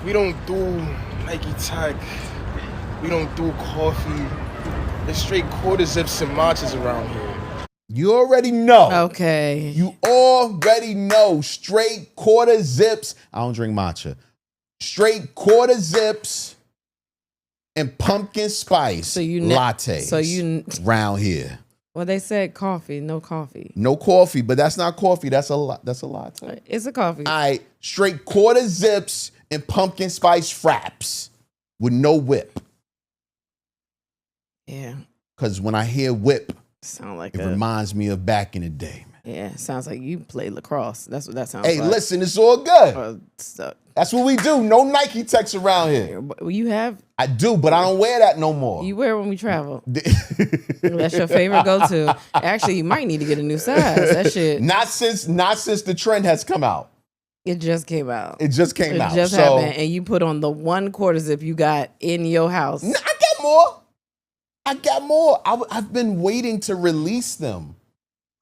We don't do Nike Tech. We don't do coffee. There's straight quarter zips and matchas around here. You already know. Okay. You already know. Straight quarter zips. I don't drink matcha. Straight quarter zips and pumpkin spice lattes round here. Well, they said coffee, no coffee. No coffee, but that's not coffee. That's a latte. It's a coffee. All right, straight quarter zips and pumpkin spice fraps with no whip. Yeah. Because when I hear whip, it reminds me of back in the day, man. Yeah, sounds like you played lacrosse. That's what that sounds like. Hey, listen, it's all good. That's what we do. No Nike Techs around here. You have? I do, but I don't wear that no more. You wear it when we travel. That's your favorite go-to. Actually, you might need to get a new size. That shit. Not since the trend has come out. It just came out. It just came out. It just happened, and you put on the one quarter zip you got in your house. I got more. I've been waiting to release them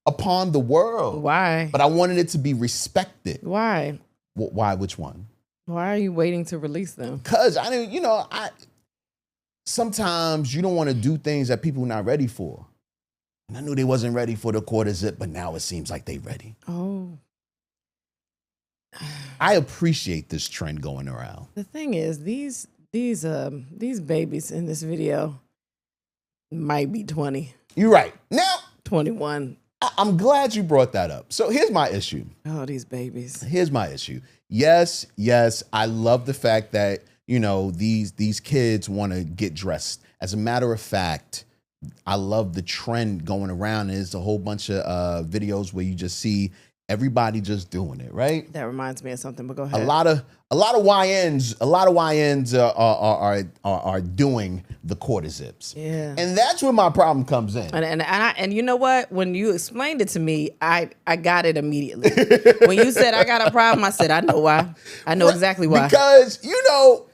upon the world. Why? But I wanted it to be respected. Why? Why? Which one? Why are you waiting to release them? Because I didn't, sometimes you don't want to do things that people are not ready for. And I knew they wasn't ready for the quarter zip, but now it seems like they ready. Oh. I appreciate this trend going around. The thing is, these babies in this video might be 20. You're right. Now 21. I'm glad you brought that up. So here's my issue. Oh, these babies. Here's my issue. Yes, I love the fact that, these kids want to get dressed. As a matter of fact, I love the trend going around. There's a whole bunch of videos where you just see everybody just doing it, right? That reminds me of something, but go ahead. A lot of YNs are doing the quarter zips. Yeah. And that's where my problem comes in. And you know what? When you explained it to me, I got it immediately. When you said I got a problem, I said, I know why. I know exactly why. Because,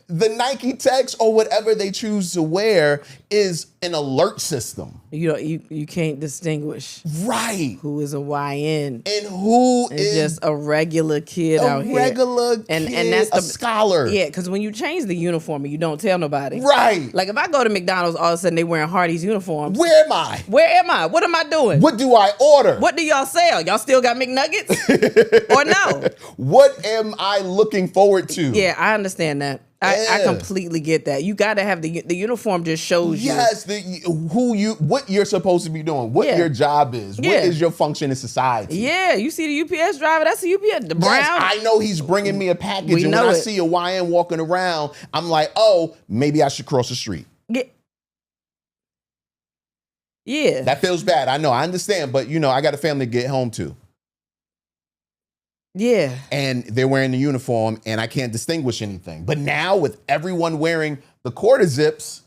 the Nike Techs or whatever they choose to wear is an alert system. You can't distinguish who is a YN and who is just a regular kid out here. And that's a scholar. Yeah, because when you change the uniform, you don't tell nobody. Right. Like if I go to McDonald's, all of a sudden they wearing Hardee's uniforms. Where am I? What am I doing? What do I order? What do y'all sell? Y'all still got McNuggets? Or no? What am I looking forward to? Yeah, I understand that. I completely get that. You got to have the uniform just shows you. Yes, what you're supposed to be doing, what your job is, what is your function in society. Yeah, you see the UPS driver, that's the UPS, the brown. Yes, I know he's bringing me a package, and when I see a YN walking around, I'm like, oh, maybe I should cross the street. Yeah. That feels bad, I know, I understand, but I got a family to get home to. Yeah. And they're wearing the uniform and I can't distinguish anything. But now with everyone wearing the quarter zips,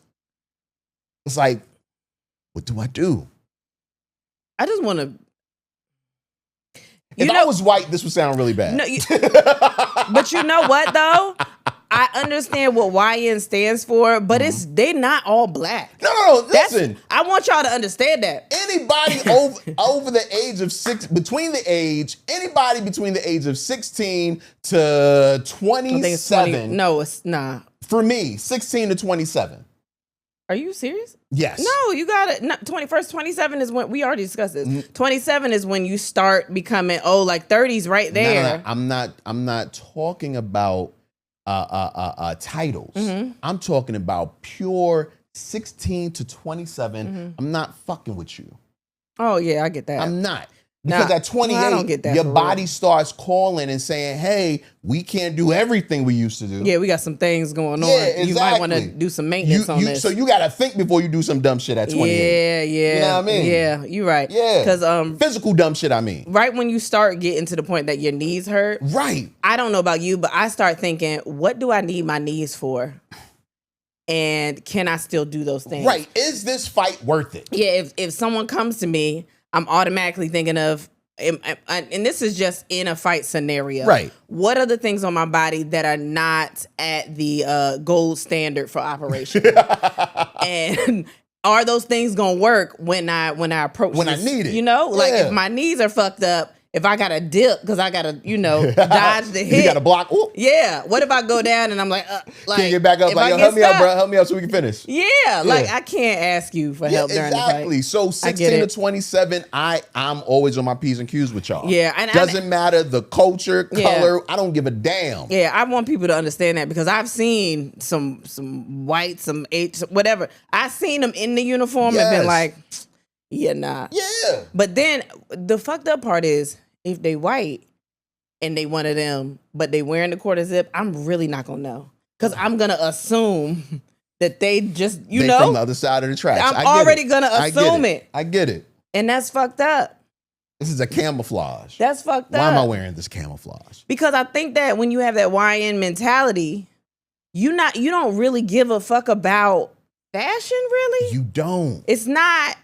it's like, what do I do? I just want to. If I was white, this would sound really bad. No, but you know what, though? I understand what YN stands for, but they're not all black. No, listen. I want y'all to understand that. Anybody over the age of anybody between the age of 16 to 27. No, it's not. For me, 16 to 27. Are you serious? Yes. No, you got it. 27 is when we already discussed this. 27 is when you start becoming like 30s right there. No, I'm not talking about titles. I'm talking about pure 16 to 27. I'm not fucking with you. Oh yeah, I get that. I'm not. Because at 28, I don't get that your body starts calling and saying, hey, we can't do everything we used to do. Yeah, we got some things going on. Exactly. You might want to do some maintenance on this. So you got to think before you do some dumb shit at 28. Yeah. You know what I mean? Yeah, you're right. Yeah. Because physical dumb shit, I mean. Right when you start getting to the point that your knees hurt. Right. I don't know about you, but I start thinking, what do I need my knees for? And can I still do those things? Right. Is this fight worth it? Yeah, if someone comes to me, I'm automatically thinking of, and this is just in a fight scenario. Right. What are the things on my body that are not at the gold standard for operation? And are those things gonna work when I approach when this? I need it? Like if my knees are fucked up if I gotta dip because I gotta, dodge the hit. You got to block. Ooh. Yeah. What if I go down and I'm like, Can't get back up. if Like, I yo, help me out, stuck? bro. Help me out so we can finish. Yeah, like I can't ask you for help during exactly. the fight. So I get 16 to it. 27, I'm always on my P's and Q's with y'all. Yeah, and doesn't matter the culture, Yeah. color. I don't give a damn. Yeah, I want people to understand that because I've seen some whites, some H, whatever. I've seen them in the uniform and been Yes. like, yeah, nah. Yeah. But then the fucked up part is if they white and they one of them, but they wearing the quarter zip, I'm really not gonna know because I'm gonna assume that they just They from the other side of the tracks. I'm I get already it. gonna I get assume it, I get it. and that's fucked up. This is a camouflage. That's fucked up. Why am I wearing this camouflage? Because I think that when you have that YN mentality, you don't really give a fuck about fashion, really. You don't. It's not,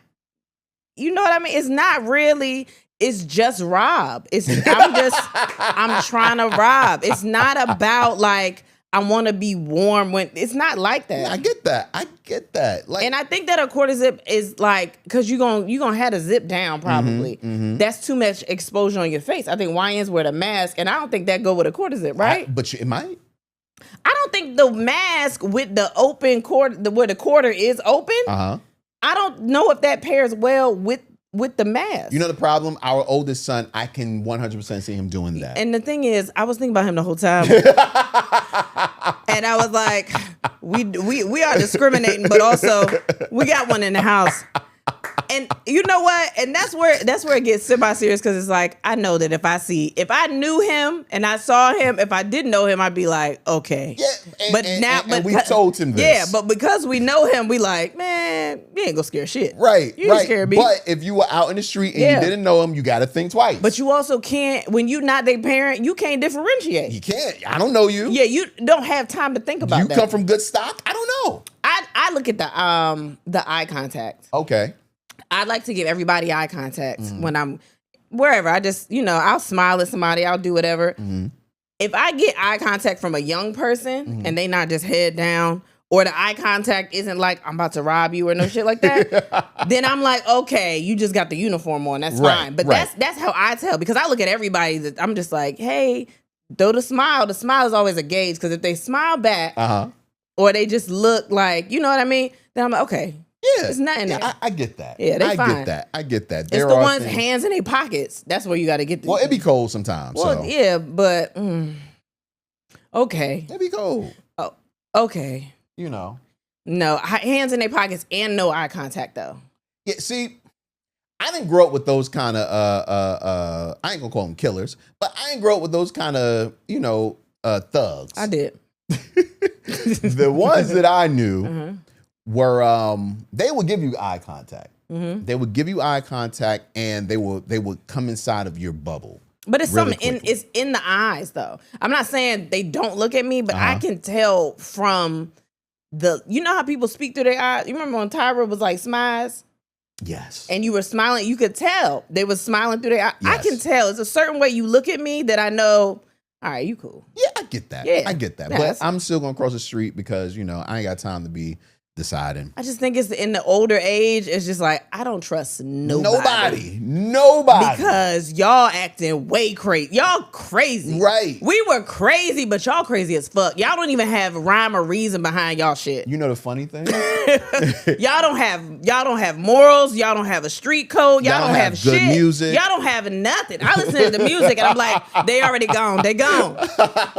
you know what I mean? It's not really, it's just rob. I'm trying to rob. It's not about like, I want to be warm when it's not like that. I get that. Like, And I think that a quarter zip is like, cause you're gonna have to zip down probably. That's too much exposure on your face. I think YNs wear the mask, and I don't think that go with a quarter zip, right? but it might. I don't think the mask with the open quarter, where the quarter is open. Uh-huh. I don't know if that pairs well with the mask. You know the problem? Our oldest son, I can 100% see him doing that. And the thing is, I was thinking about him the whole time, and I was like, we are discriminating, but also we got one in the house. And you know what? And that's where it gets semi-serious because it's like I know that if I knew him and I saw him, if I didn't know him, I'd be like, okay. Yeah, but we told him this. Yeah, but because we know him, we like, man, you ain't gonna scare shit. Right, You ain't scare me. But if you were out in the street and you didn't know him, you got to think twice. But you also can't, when you not their parent, you can't differentiate. You can't. I don't know you. Yeah, you don't have time to think about You that. come from good stock? I don't know. I look at the eye contact. Okay. I like to give everybody eye contact when I'm wherever. I just, I'll smile at somebody, I'll do whatever. If I get eye contact from a young person and they not just head down, or the eye contact isn't like I'm about to rob you or no shit like that, then I'm like, okay, you just got the uniform on. That's fine. But that's how I tell, because I look at everybody that I'm just like, hey, throw the smile. The smile is always a gauge, because if they smile back or they just look like, you know what I mean? Then I'm like, okay. Yeah, there's nothing there. I get that. Yeah, they fine. I get that. It's the ones hands in their pockets. That's where you got to get. Well, it be cold sometimes. Well, so. yeah, but okay. It be cold. Oh, okay. No, hands in their pockets and no eye contact though. Yeah, see, I didn't grow up with those kind of I ain't gonna call them killers, but I didn't grow up with those kind of thugs. I did. The ones that I knew were they would give you eye contact. They would give you eye contact, and they would come inside of your bubble. But it's really something it's in the eyes though. I'm not saying they don't look at me, but I can tell from you know how people speak through their eyes. You remember when Tyra was like smiles? Yes. And you were smiling, you could tell they were smiling through their eyes. Yes. I can tell. It's a certain way you look at me that I know, all right, you cool. Yeah, I get that. Yeah. I get that. Yeah, But I'm still gonna cross the street because I ain't got time to be deciding. I just think it's in the older age, it's just like, I don't trust nobody. Nobody. Because y'all acting way crazy. Y'all crazy. Right. We were crazy, but y'all crazy as fuck. Y'all don't even have rhyme or reason behind y'all shit. You know the funny thing? Y'all don't have morals. Y'all don't have a street code. Y'all don't have good shit. music. Y'all don't have nothing. I listen to the music and I'm like, they already gone. They gone.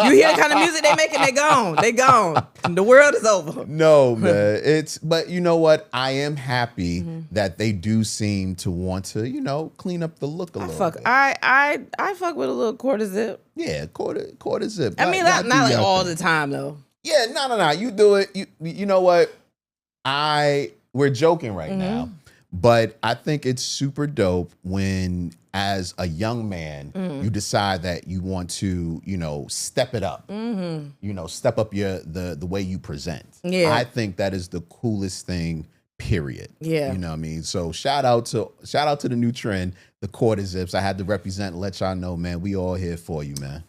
You hear the kind of music they making? They gone. They gone. The world is over. No, man. But you know what? I am happy that they do seem to want to, clean up the look a little bit. I fuck with a little quarter zip. Yeah, quarter zip. I mean, not like all the time though. Yeah, no. You do it. You know what? We're joking right now, but I think it's super dope when, as a young man, you decide that you want to, step it up. Step up the way you present. Yeah. I think that is the coolest thing. Period. Yeah. You know what I mean? So shout out to the new trend, the quarter zips. I had to represent and let y'all know, man, we all here for you, man.